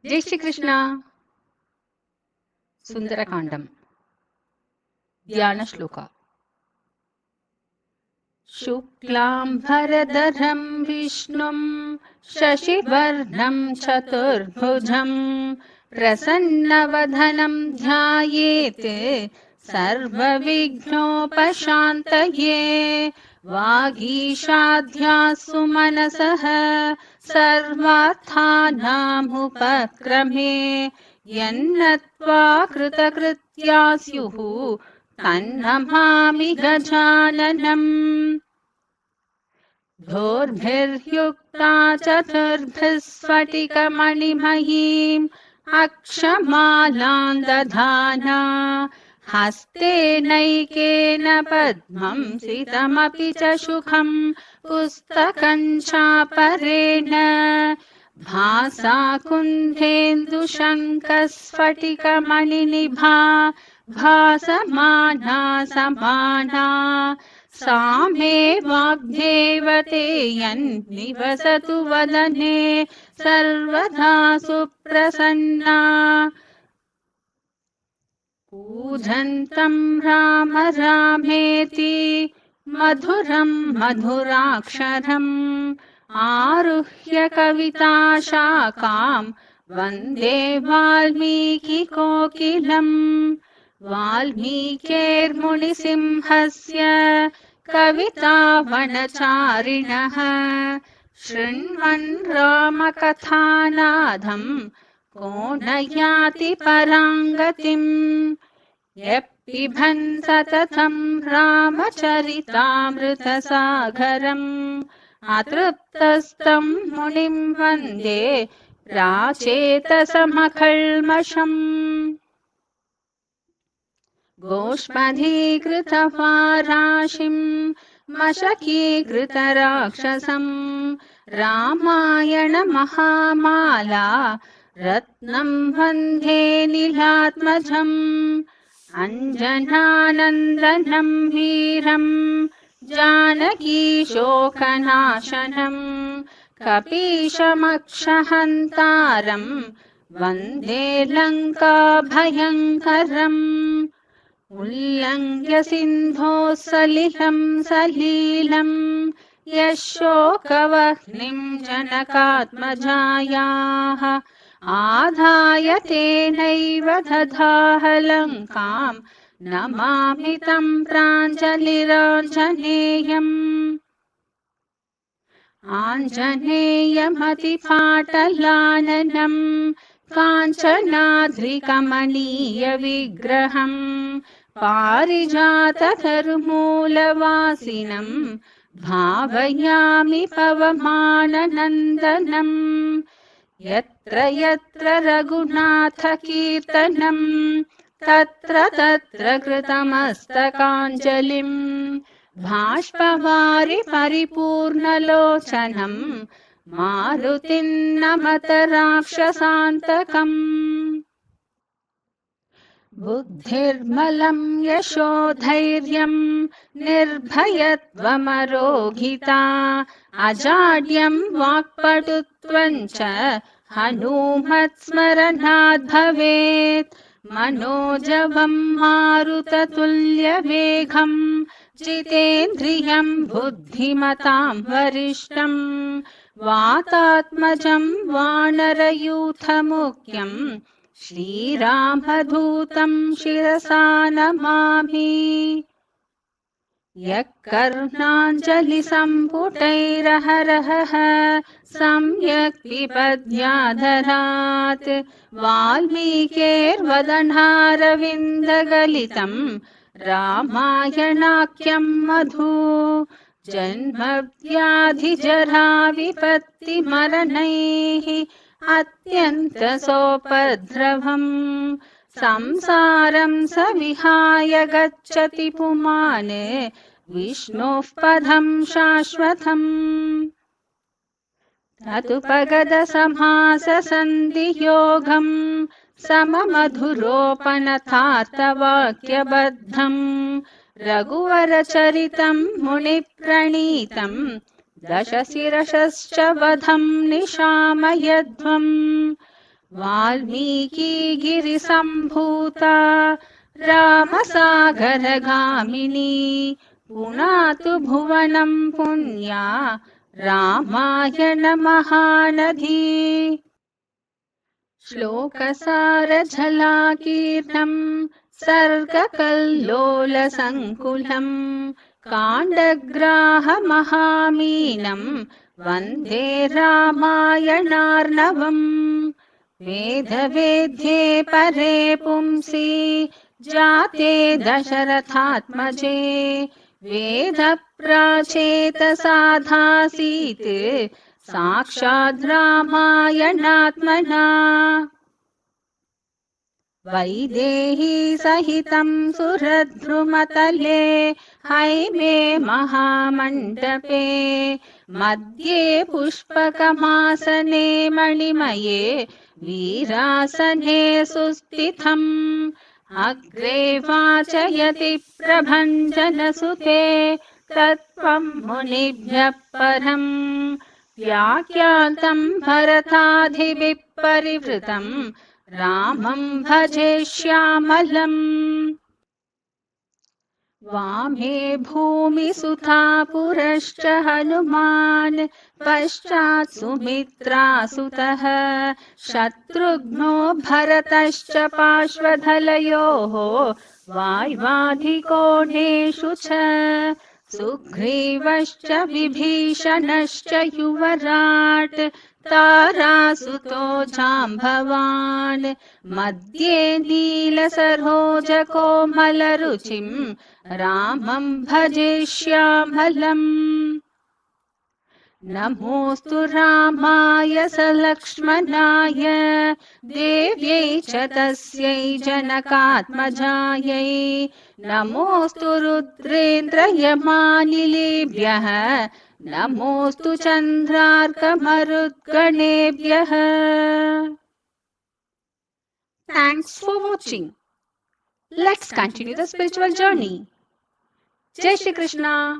జై శ్రీకృష్ణ. సుందరకాండం ధ్యాన శ్లోక. శుక్లాంబరధరం విష్ణుం శశివర్ణం చతుర్భుజం ప్రసన్నవదనం ధ్యాయేత్ సర్వవిఘ్నోపశాంతయే. వాగీషాధ్యాసు మనసః సర్వార్థానాముపక్రమే. యన్నత్వా కృతకృత్యా స్యుః తన్నమామి గజాననం. ధోర్భిర్యుక్తా చతుర్భిः స్ఫటికమణిమయీం అక్షమాలాం దధానా. హస్తేనైకేన పద్మం సితమపి చ శుఖం పుస్తకం చాపరేణ. భాసా కుంధేందుశంఖస్ఫటికమణినిభా భాసమానా సమానా. సా మే వాగ్దేవతేయన్నివసతు వదనే సర్వదా సుప్రసన్నా. కూజంతం రామ రామేతి మధురం మధురాక్షరం. ఆరుహ్య కవితాశాఖాం వందే వాల్మీకికోకిలం. వాల్మీకేర్మునిసింహస్య కవితావనచారిణః. శృण्वन् రామకథానాదం కో న యాతి పరాంగతిం. యః పిబన్ సతతం రామచరితామృతసాగరం. అతృప్తస్తం మునిం వందే ప్రాచేతసమకల్మషం. గోష్పదీకృతపారాశిం మశకీకృతరాక్షసం. రామాయణ మహామాలా రత్నం వందే నీలాత్మజం. అంజనానందనం వీరం జానకీశోకనాశనం. కపీశమక్షహంతారం వందే లంకాభయంకరం. ఉల్లంఘ్య సింధోః సలిలం సలీలం యశోకవహ్నిం జనకాత్మజాయాః. ఆదాయ తేనైవ దధాః లంకాం నమామి తం ప్రాంజలిరాంజనేయం. ఆంజనేయమతిపాటలాననం కాంచనాద్రికమనీయ విగ్రహం. పారిజాతధరుమూలవాసినం భావయామి పవమాననందనం. యత్ర యత్ర రఘునాథకీర్తనం తత్ర తత్ర కృతమస్తకాంజలిం. బాష్పవారి పరిపూర్ణలోచనం మారుతిం నమత రాక్షసాంతకం. బుద్ధిర్బలం యశోధైర్యం నిర్భయత్వమరోగితా. అజాడ్యం వాక్పటుత్వం చ హనూమత్స్మరణాద్ భవేత్. మనోజవం మారుతతుల్యవేగం జితేంద్రియం బుద్ధిమతాం వరిష్టం. వాతాత్మజం వానరయూథముఖ్యం శ్రీరామదూతం శిరసా నమామి. యః కర్ణాంజలిసంపుటైరహరహః సమ్యక్ పిబధ్యాధరాత్. వాల్మీకేర్వదనారవిందగలితం రామాయణాఖ్యం మధు. జన్మవ్యాధిజరా విపత్తిమరణైః అత్యంతసోపద్రవం. సంసారం స విహాయ గచ్చతి పుమాన్ విష్ణోః పదం శాశ్వతం. తదుపగత సమాస సంధియోగం సమమధురోపనతార్థవాక్యబద్ధం. రఘువరచరితం మునిప్రణీతం దశశిరశ్చ వధం నిశామయధ్వం. वाल्मीकि गिरिसम्भूता रामसागरगामिनी पुनातु भुवनं पुण्या रामायण महानदी श्लोकसारझलाकीर्णं सर्गकल्लोलसङ्कुलम् काण्डग्राहमहामीनं वन्दे रामायणार्णवम् वेदवेद्ये परे पुंसि जाते दशरथात्मजे वेदप्राचेतसाधासीत् साक्षाद् रामायणात्मना वैदेही सहितं सुरद्रुमतले हैमे महामण्डपे मध्ये पुष्पकमासने मणिमये वीरासने सुस्थितम् अग्रे वाचयति प्रभञ्जनसुते तत्त्वं मुनिभ्यः परम् व्याख्यातं भरतादिभिः परिवृतम् रामं भजे श्यामलम् वामे भूमिसुता पुरश्च हनुमान् पश्चात् सुमित्रासुतः शत्रुघ्नो भरतश्च पार्श्वधलयोः वाय्वाधिकोणेषु च सुग्रीवश्च विभीषणश्च युवराट् तारासुतो जाम्बवान् मध्ये नीलसरोजकोमलरुचिं रामं भजे श्यामलम् नमोऽस्तु रामाय सलक्ष्मणाय देव्यै च तस्यै जनकात्मजायै नमोऽस्तु रुद्रेन्द्रयमानिलेभ्यः नमोऽस्तु चन्द्रार्कमरुद्गणेभ्यः Thanks for watching. Let's continue the spiritual journey. Jai Shri Krishna.